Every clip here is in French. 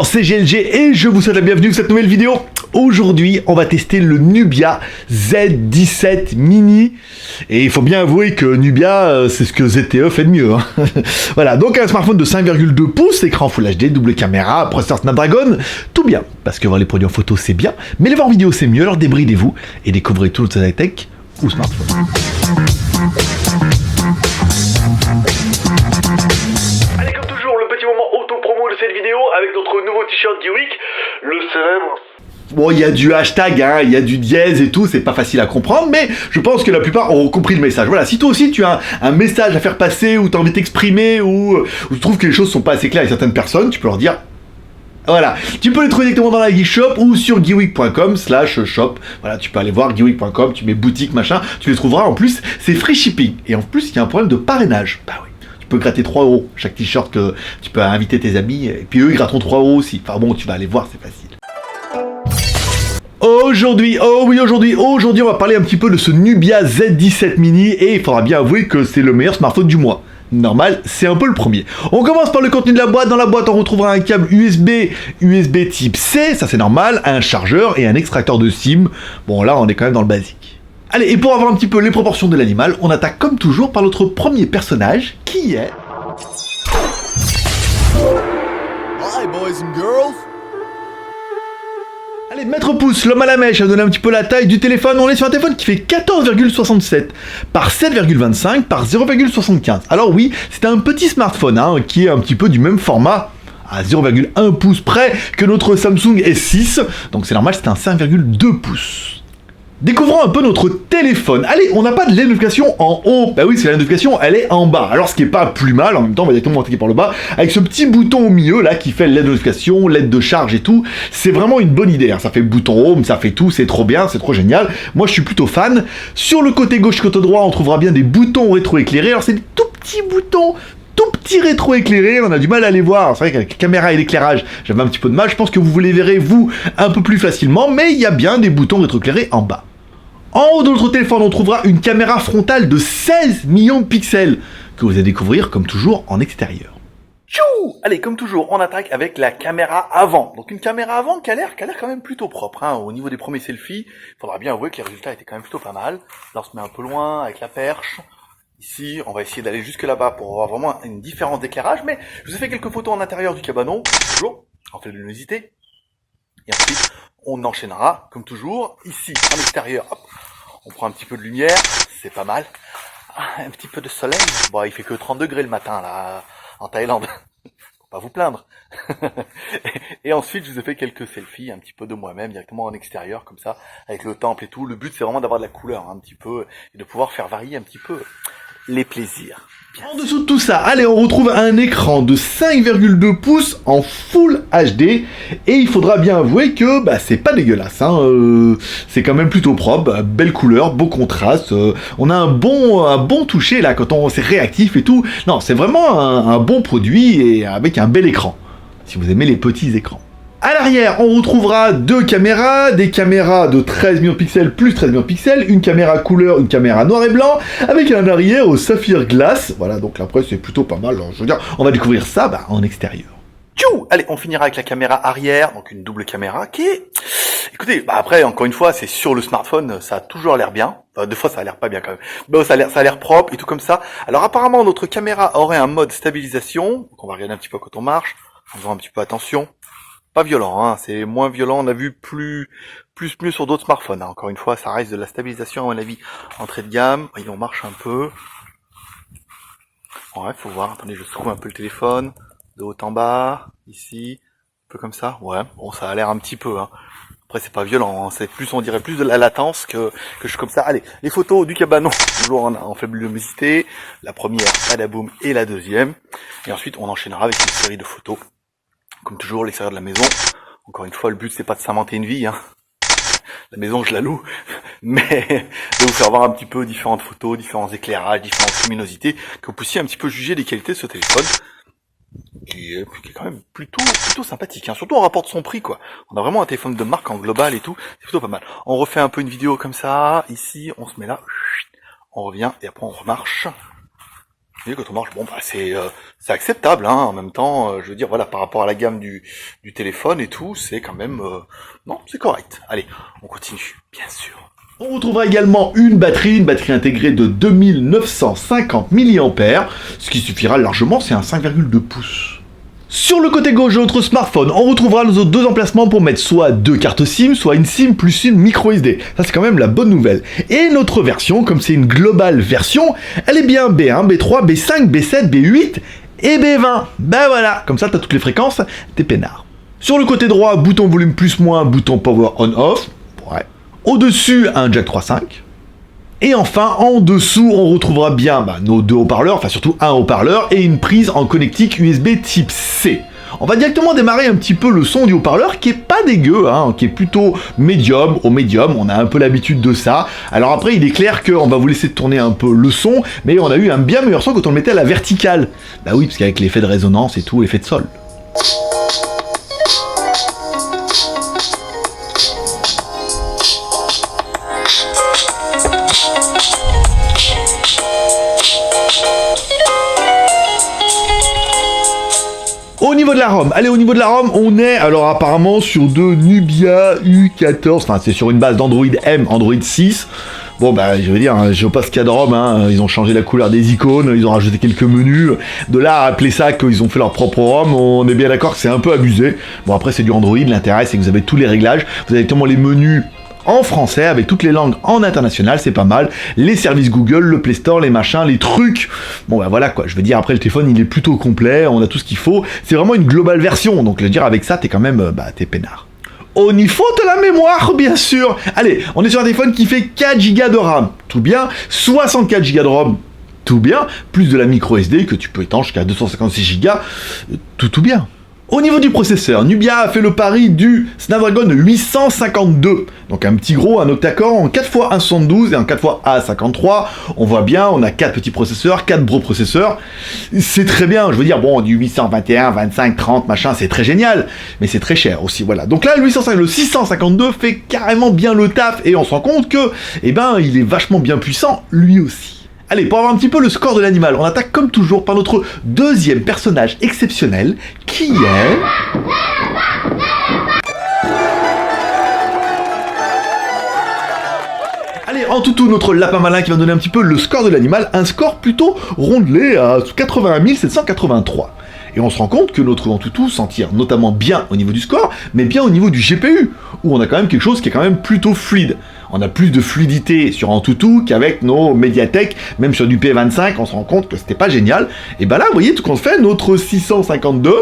Alors c'est GLG et je vous souhaite la bienvenue dans cette nouvelle vidéo. Aujourd'hui on va tester le Nubia Z17 Mini. Et il faut bien avouer que Nubia c'est ce que ZTE fait de mieux. Hein. Voilà, donc un smartphone de 5,2 pouces, écran Full HD, double caméra, processeur Snapdragon, tout bien. Parce que voir les produits en photo c'est bien, mais les voir en vidéo c'est mieux, alors débridez-vous et découvrez tout notre high-tech ou smartphone. Allez, comme toujours, le petit moment auto-promo de cette vidéo avec notre nouveau t-shirt Geeweek, le célèbre. Bon, il y a du hashtag, hein, il y a du dièse et tout, c'est pas facile à comprendre, mais je pense que la plupart auront compris le message. Voilà, si toi aussi tu as un message à faire passer, ou tu as envie de t'exprimer, ou tu trouves que les choses sont pas assez claires avec certaines personnes, tu peux leur dire. Voilà, tu peux les trouver directement dans la Geek Shop ou sur geeweek.com/shop. Voilà, tu peux aller voir geeweek.com, tu mets boutique, machin, tu les trouveras. En plus, c'est free shipping. Et en plus, il y a un problème de parrainage. Bah oui. Tu peux gratter 3 € chaque t-shirt que tu peux inviter tes amis, et puis eux ils gratteront 3 € aussi. Enfin bon, tu vas aller voir, c'est facile. Aujourd'hui, aujourd'hui on va parler un petit peu de ce Nubia Z17 Mini et il faudra bien avouer que c'est le meilleur smartphone du mois. Normal, c'est un peu le premier. On commence par le contenu de la boîte. Dans la boîte, on retrouvera un câble USB type C, ça c'est normal, un chargeur et un extracteur de SIM. Bon là, on est quand même dans le basique. Allez, et pour avoir un petit peu les proportions de l'animal, on attaque comme toujours par notre premier personnage, qui est... Hi boys and girls. Allez, Maître Pouce, l'homme à la mèche, a donné un petit peu la taille du téléphone. On est sur un téléphone qui fait 14,67 par 7,25 par 0,75. Alors oui, c'est un petit smartphone hein, qui est un petit peu du même format, à 0,1 pouce près que notre Samsung S6. Donc c'est normal, c'est un 5,2 pouces. Découvrons un peu notre téléphone. Allez, on n'a pas de LED notification en haut. Bah oui, c'est la notification, elle est en bas. Alors ce qui est pas plus mal, en même temps, on va directement attaquer par le bas, avec ce petit bouton au milieu là qui fait LED notification, LED de charge et tout. C'est vraiment une bonne idée. Hein. Ça fait bouton home, ça fait tout, c'est trop bien, c'est trop génial. Moi, je suis plutôt fan. Sur le côté gauche, côté droit, on trouvera bien des boutons rétro-éclairés. Alors c'est des tout petits boutons. Tout petit rétro éclairé, on a du mal à les voir. C'est vrai qu'avec la caméra et l'éclairage, j'avais un petit peu de mal. Je pense que vous les verrez, vous, un peu plus facilement. Mais il y a bien des boutons rétro éclairés en bas. En haut de notre téléphone, on trouvera une caméra frontale de 16 millions de pixels, que vous allez découvrir, comme toujours, en extérieur. Tchou! Allez, comme toujours, on attaque avec la caméra avant. Donc une caméra avant qui a l'air quand même plutôt propre. Hein. Au niveau des premiers selfies, il faudra bien avouer que les résultats étaient quand même plutôt pas mal. Là, on se met un peu loin avec la perche. Ici, on va essayer d'aller jusque là-bas pour avoir vraiment une différence d'éclairage. Mais je vous ai fait quelques photos en intérieur du cabanon, toujours, en fait de luminosité. Et ensuite, on enchaînera, comme toujours, ici, en extérieur. Hop. On prend un petit peu de lumière, c'est pas mal. Un petit peu de soleil. Bon, il fait que 30 degrés le matin, là, en Thaïlande. Faut pas vous plaindre. Et ensuite, je vous ai fait quelques selfies, un petit peu de moi-même, directement en extérieur, comme ça, avec le temple et tout. Le but, c'est vraiment d'avoir de la couleur, un petit peu, et de pouvoir faire varier un petit peu les plaisirs. En dessous de tout ça, allez, on retrouve un écran de 5,2 pouces en Full HD, et il faudra bien avouer que bah, c'est pas dégueulasse, hein, c'est quand même plutôt propre, belle couleur, beau contraste, on a un bon toucher là quand c'est réactif et tout. Non, c'est vraiment un bon produit et avec un bel écran, si vous aimez les petits écrans. À l'arrière, on retrouvera deux caméras, des caméras de 13 millions de pixels plus 13 millions de pixels, une caméra couleur, une caméra noir et blanc, avec un arrière au saphir glace. Voilà, donc là, après, c'est plutôt pas mal. Je veux dire, on va découvrir ça en extérieur. Tchou! Allez, on finira avec la caméra arrière, donc une double caméra qui est... Écoutez, après, encore une fois, c'est sur le smartphone, ça a toujours l'air bien. Enfin, des fois, ça a l'air pas bien quand même. Bon, ça a l'air propre et tout comme ça. Alors, apparemment, notre caméra aurait un mode stabilisation. Donc, on va regarder un petit peu quand on marche, en faisant un petit peu attention. Pas violent, hein, c'est moins violent, on a vu plus mieux sur d'autres smartphones, hein. Encore une fois, ça reste de la stabilisation à mon avis, entrée de gamme, voyez, on marche un peu. Ouais, faut voir, attendez, je secoue un peu le téléphone, de haut en bas, ici, un peu comme ça, ouais, bon, ça a l'air un petit peu, hein. Après, c'est pas violent, hein. C'est plus, on dirait plus de la latence que je suis comme ça. Allez, les photos du cabanon, toujours en faible luminosité, la première, la boum, et la deuxième, et ensuite, on enchaînera avec une série de photos. Comme toujours, l'extérieur de la maison. Encore une fois, le but, c'est pas de s'inventer une vie, hein. La maison, je la loue. Mais de vous faire voir un petit peu différentes photos, différents éclairages, différentes luminosités, que vous puissiez un petit peu juger des qualités de ce téléphone. Qui est quand même plutôt sympathique, hein. Surtout en rapport de son prix, quoi. On a vraiment un téléphone de marque en global et tout. C'est plutôt pas mal. On refait un peu une vidéo comme ça. Ici, on se met là. On revient et après on remarche. Et quand on marche, bon, bah, c'est acceptable, hein. En même temps, je veux dire, voilà, par rapport à la gamme du téléphone et tout, c'est quand même, non, c'est correct. Allez, on continue, bien sûr. On retrouvera également une batterie intégrée de 2950 mAh, ce qui suffira largement, c'est un 5,2 pouces. Sur le côté gauche de notre smartphone, on retrouvera nos autres deux emplacements pour mettre soit deux cartes SIM, soit une SIM plus une micro SD. Ça c'est quand même la bonne nouvelle. Et notre version, comme c'est une globale version, elle est bien B1, B3, B5, B7, B8 et B20. Ben voilà, comme ça t'as toutes les fréquences, t'es peinard. Sur le côté droit, bouton volume plus moins, bouton power on off. Ouais. Au-dessus, un jack 3.5. Et enfin, en dessous, on retrouvera bien nos deux haut-parleurs, enfin surtout un haut-parleur et une prise en connectique USB type C. On va directement démarrer un petit peu le son du haut-parleur qui est pas dégueu, hein, qui est plutôt médium, au médium, on a un peu l'habitude de ça. Alors après, il est clair qu'on va vous laisser tourner un peu le son, mais on a eu un bien meilleur son quand on le mettait à la verticale. Bah oui, parce qu'avec l'effet de résonance et tout, l'effet de sol. Au niveau de la ROM, allez, au niveau de la ROM, on est alors apparemment sur de Nubia U14, enfin c'est sur une base d'Android M, Android 6. Bon bah je veux dire, je sais pas ce qu'il y a de ROM, hein. Ils ont changé la couleur des icônes, ils ont rajouté quelques menus. De là à appeler ça qu'ils ont fait leur propre ROM, on est bien d'accord que c'est un peu abusé. Bon après c'est du Android, l'intérêt c'est que vous avez tous les réglages, vous avez directement les menus en français, avec toutes les langues en international, c'est pas mal. Les services Google, le Play Store, les machins, les trucs. Bon bah voilà quoi, je veux dire, après le téléphone il est plutôt complet, on a tout ce qu'il faut. C'est vraiment une globale version, donc je veux dire avec ça t'es quand même, t'es peinard. Au niveau de la mémoire, bien sûr. Allez, on est sur un téléphone qui fait 4 Go de RAM, tout bien. 64 Go de ROM, tout bien. Plus de la micro SD que tu peux étendre jusqu'à 256 Go, tout bien. Au niveau du processeur, Nubia a fait le pari du Snapdragon 852. Donc un petit gros, un octa-core en 4x172 et en 4x153. On voit bien, on a 4 petits processeurs, 4 gros processeurs. C'est très bien, je veux dire, bon, du 821, 25, 30, machin, c'est très génial. Mais c'est très cher aussi, voilà. Donc là, le 652 fait carrément bien le taf et on se rend compte que, il est vachement bien puissant, lui aussi. Allez, pour avoir un petit peu le score de l'animal, on attaque comme toujours par notre deuxième personnage exceptionnel, qui est... Allez, en toutou, notre lapin malin qui va donner un petit peu le score de l'animal, un score plutôt rondelé à 81 783. Et on se rend compte que notre Antutu s'en tire notamment bien au niveau du score, mais bien au niveau du GPU, où on a quand même quelque chose qui est quand même plutôt fluide. On a plus de fluidité sur Antutu qu'avec nos Mediatek, même sur du P25, on se rend compte que c'était pas génial. Et là, vous voyez, tout qu'on fait, notre 652,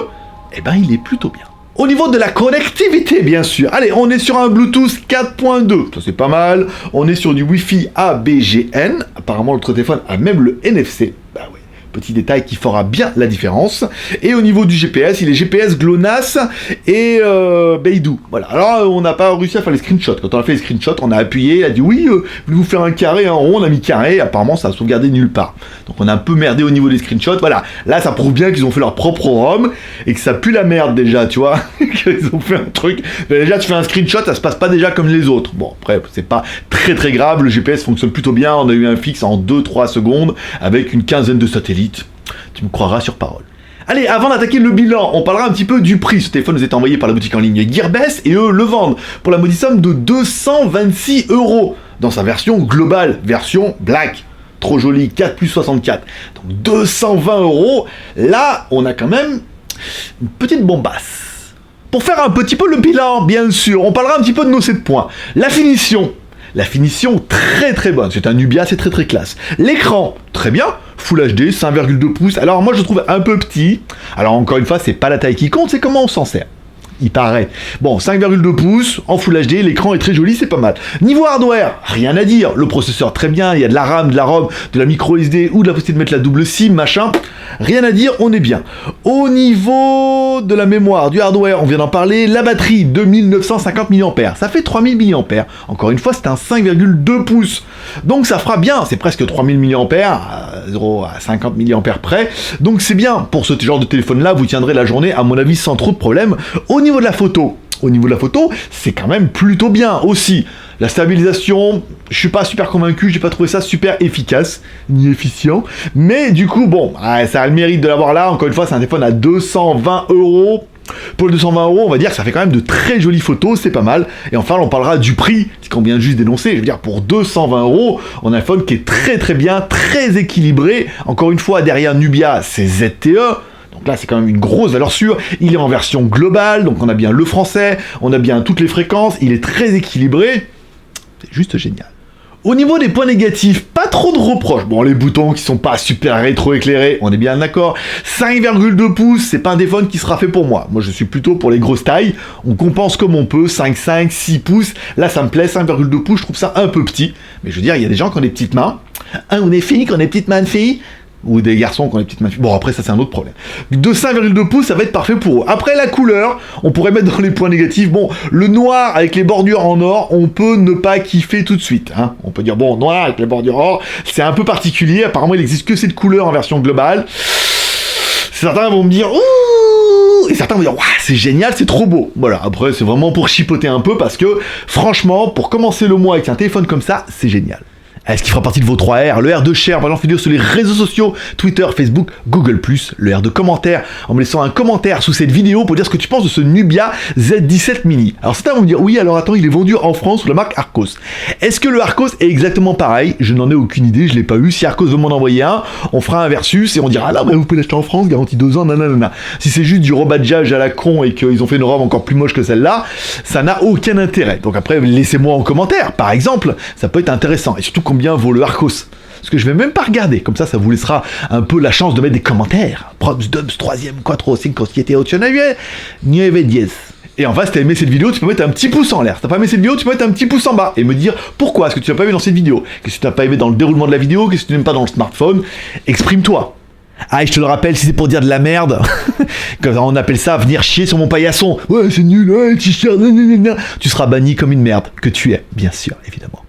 il est plutôt bien. Au niveau de la connectivité, bien sûr. Allez, on est sur un Bluetooth 4.2, ça c'est pas mal. On est sur du Wi-Fi ABGN, apparemment notre téléphone a même le NFC. Bah oui. Petit détail qui fera bien la différence. Et au niveau du GPS, il est GPS GLONASS et Beidou. Voilà. Alors, on n'a pas réussi à faire les screenshots. Quand on a fait les screenshots, on a appuyé, il a dit oui, voulez-vous faire un carré, un rond, on a mis carré. Apparemment, ça a sauvegardé nulle part. Donc, on a un peu merdé au niveau des screenshots. Voilà. Là, ça prouve bien qu'ils ont fait leur propre ROM et que ça pue la merde déjà, tu vois. Qu'ils ont fait un truc. Mais déjà, tu fais un screenshot, ça se passe pas déjà comme les autres. Bon, après, c'est pas très très grave. Le GPS fonctionne plutôt bien. On a eu un fixe en 2-3 secondes avec une quinzaine de satellites. Tu me croiras sur parole. Allez, avant d'attaquer le bilan, on parlera un petit peu du prix. Ce téléphone nous est envoyé par la boutique en ligne Gearbest et eux le vendent pour la modique somme de 226 € dans sa version globale, version black. Trop joli, 4 plus 64. Donc 220 €. Là, on a quand même une petite bombasse. Pour faire un petit peu le bilan, bien sûr, on parlera un petit peu de nos 7 points. La finition, très très bonne, c'est un Nubia, c'est très très classe. L'écran, très bien, Full HD, 5,2 pouces, alors moi je le trouve un peu petit, alors encore une fois c'est pas la taille qui compte, c'est comment on s'en sert. Il paraît. Bon, 5,2 pouces, en Full HD, l'écran est très joli, c'est pas mal. Niveau hardware, rien à dire, le processeur très bien, il y a de la RAM, de la ROM, de la micro SD ou de la possibilité de mettre la double SIM, machin, rien à dire, on est bien. Au niveau de la mémoire, du hardware, on vient d'en parler, la batterie, 2950 mAh, ça fait 3000 mAh, encore une fois c'est un 5,2 pouces, donc ça fera bien, c'est presque 3000 mAh, 0 à 50 mAh près, donc c'est bien, pour ce genre de téléphone là, vous tiendrez la journée, à mon avis, sans trop de problèmes. Au niveau de la photo, c'est quand même plutôt bien aussi. La stabilisation, je suis pas super convaincu, j'ai pas trouvé ça super efficace, ni efficient. Mais du coup, bon, ça a le mérite de l'avoir là. Encore une fois, c'est un téléphone à 220 €. Pour les 220 €, on va dire que ça fait quand même de très jolies photos, c'est pas mal. Et enfin, on parlera du prix, ce qu'on vient juste d'énoncer. Je veux dire, pour 220 €, on a un iPhone qui est très très bien, très équilibré. Encore une fois, derrière Nubia, c'est ZTE. Donc là, c'est quand même une grosse valeur sûre. Il est en version globale, donc on a bien le français, on a bien toutes les fréquences, il est très équilibré. C'est juste génial. Au niveau des points négatifs, pas trop de reproches. Bon, les boutons qui sont pas super rétro-éclairés, on est bien d'accord. 5,2 pouces, c'est pas un téléphone qui sera fait pour moi. Moi, je suis plutôt pour les grosses tailles. On compense comme on peut, 5,5, 6 pouces. Là, ça me plaît, 5,2 pouces, je trouve ça un peu petit. Mais je veux dire, il y a des gens qui ont des petites mains. On est filles qui ont des petites mains de filles. Ou des garçons qui ont des petites mains. Bon, après, ça, c'est un autre problème. De 5,2 pouces, ça va être parfait pour eux. Après, la couleur, on pourrait mettre dans les points négatifs. Bon, le noir avec les bordures en or, on peut ne pas kiffer tout de suite. Hein. On peut dire, bon, noir avec les bordures or, c'est un peu particulier. Apparemment, il n'existe que cette couleur en version globale. Certains vont me dire, ouh, et certains vont dire, waouh, c'est génial, c'est trop beau. Voilà, après, c'est vraiment pour chipoter un peu parce que, franchement, pour commencer le mois avec un téléphone comme ça, c'est génial. Est-ce qu'il fera partie de vos 3 R? Le R de share, par exemple, vidéo sur les réseaux sociaux, Twitter, Facebook, Google+, le R de commentaire, en me laissant un commentaire sous cette vidéo pour dire ce que tu penses de ce Nubia Z17 Mini. Alors certains vont me dire, oui, alors attends, il est vendu en France sous la marque Arcos. Est-ce que le Arcos est exactement pareil? Je n'en ai aucune idée, je l'ai pas eu. Si Arcos veut m'en envoyer un, on fera un versus et on dira, ah là, bah, vous pouvez l'acheter en France, garantie 2 ans, nanana. Si c'est juste du rebadgeage à la con et qu'ils ont fait une robe encore plus moche que celle-là, ça n'a aucun intérêt. Donc après, laissez-moi en commentaire, par exemple, ça peut être intéressant. Et surtout, combien vaut le Arcos? Parce que je vais même pas regarder, comme ça vous laissera un peu la chance de mettre des commentaires. Props, dubs, 3e, 4, 5, 7, 8, 9, 10. Et enfin, si t'as aimé cette vidéo, tu peux mettre un petit pouce en l'air. Si t'as pas aimé cette vidéo, tu peux mettre un petit pouce en bas et me dire pourquoi est-ce que tu n'as pas aimé dans cette vidéo. Qu'est-ce que tu n'as pas aimé dans le déroulement de la vidéo, qu'est-ce que tu n'aimes pas dans le smartphone. Exprime-toi. Ah, et je te le rappelle, si c'est pour dire de la merde, comme on appelle ça venir chier sur mon paillasson. Ouais, c'est nul, ouais, t-shirt, tu seras banni comme une merde que tu es, bien sûr, évidemment.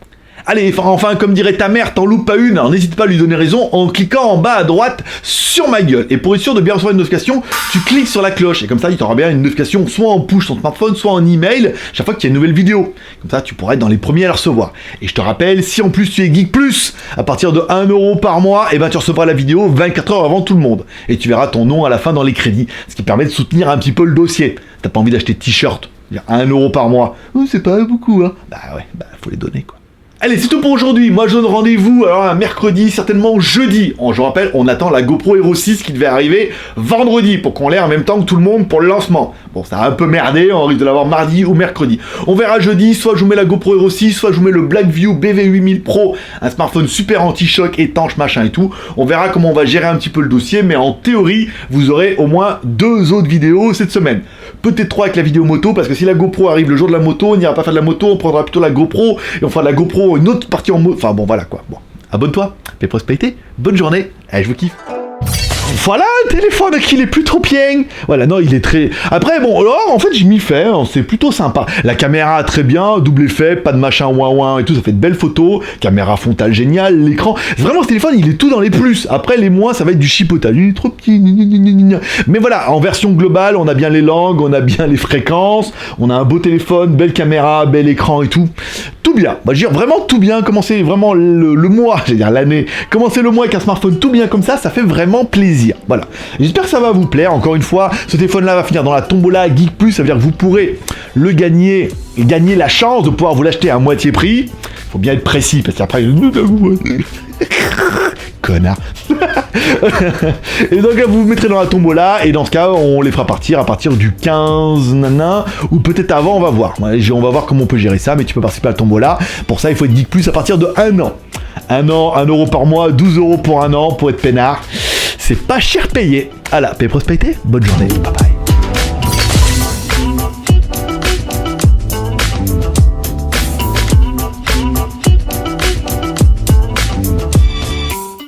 Allez, enfin, comme dirait ta mère, t'en loupes pas une, alors n'hésite pas à lui donner raison en cliquant en bas à droite sur ma gueule. Et pour être sûr de bien recevoir une notification, tu cliques sur la cloche, et comme ça, il t'aura bien une notification soit en push sur ton smartphone, soit en email, chaque fois qu'il y a une nouvelle vidéo. Comme ça, tu pourras être dans les premiers à la recevoir. Et je te rappelle, si en plus tu es Geek Plus, à partir de 1 € par mois, et ben tu recevras la vidéo 24 heures avant tout le monde. Et tu verras ton nom à la fin dans les crédits, ce qui permet de soutenir un petit peu le dossier. T'as pas envie d'acheter de t-shirt, 1 € par mois. Oh, c'est pas beaucoup, hein. Bah ouais, faut les donner, quoi. Allez, c'est tout pour aujourd'hui. Moi, je donne rendez-vous alors un mercredi, certainement jeudi. Je vous rappelle, on attend la GoPro Hero 6 qui devait arriver vendredi pour qu'on l'ait en même temps que tout le monde pour le lancement. Bon, ça a un peu merdé, on risque de l'avoir mardi ou mercredi. On verra jeudi, soit je vous mets la GoPro Hero 6, soit je vous mets le Blackview BV8000 Pro, un smartphone super anti-choc, étanche, machin et tout. On verra comment on va gérer un petit peu le dossier, mais en théorie, vous aurez au moins 2 autres vidéos cette semaine. Peut-être 3 avec la vidéo moto, parce que si la GoPro arrive le jour de la moto, on n'ira pas faire de la moto, on prendra plutôt la GoPro, et on fera de la GoPro une autre partie en moto. Enfin bon, voilà quoi. Bon, abonne-toi, paix prospérité, bonne journée, allez, je vous kiffe. Voilà le téléphone qu'il est plutôt bien. Voilà, non, il est très... Après, bon, alors, en fait, je m'y fais, hein, c'est plutôt sympa. La caméra, très bien, double effet, pas de machin ouin et tout, ça fait de belles photos. Caméra frontale géniale, l'écran... Vraiment, ce téléphone, il est tout dans les plus. Après, les moins, ça va être du chipotage. Il est trop petit. Mais voilà, en version globale, on a bien les langues, on a bien les fréquences, on a un beau téléphone, belle caméra, bel écran et tout. Tout bien. Moi, je veux dire, vraiment tout bien. Commencer vraiment le mois, j'allais dire l'année. Commencer le mois avec un smartphone tout bien comme ça fait vraiment plaisir. Voilà. J'espère que ça va vous plaire. Encore une fois, ce téléphone-là va finir dans la tombola Geek Plus. Ça veut dire que vous pourrez le gagner et gagner la chance de pouvoir vous l'acheter à moitié prix. Faut bien être précis parce qu'après, connard. Et donc vous vous mettrez dans la tombola et dans ce cas on les fera partir à partir du 15 ou peut-être avant, on va voir. On va voir comment on peut gérer ça, mais tu peux participer à la tombola. Pour ça il faut être Geek Plus à partir de 1 an. 1 an, 1 € par mois, 12 € pour 1 an pour être peinard. C'est pas cher payé. Voilà, paix prospérité, bonne journée, bye bye.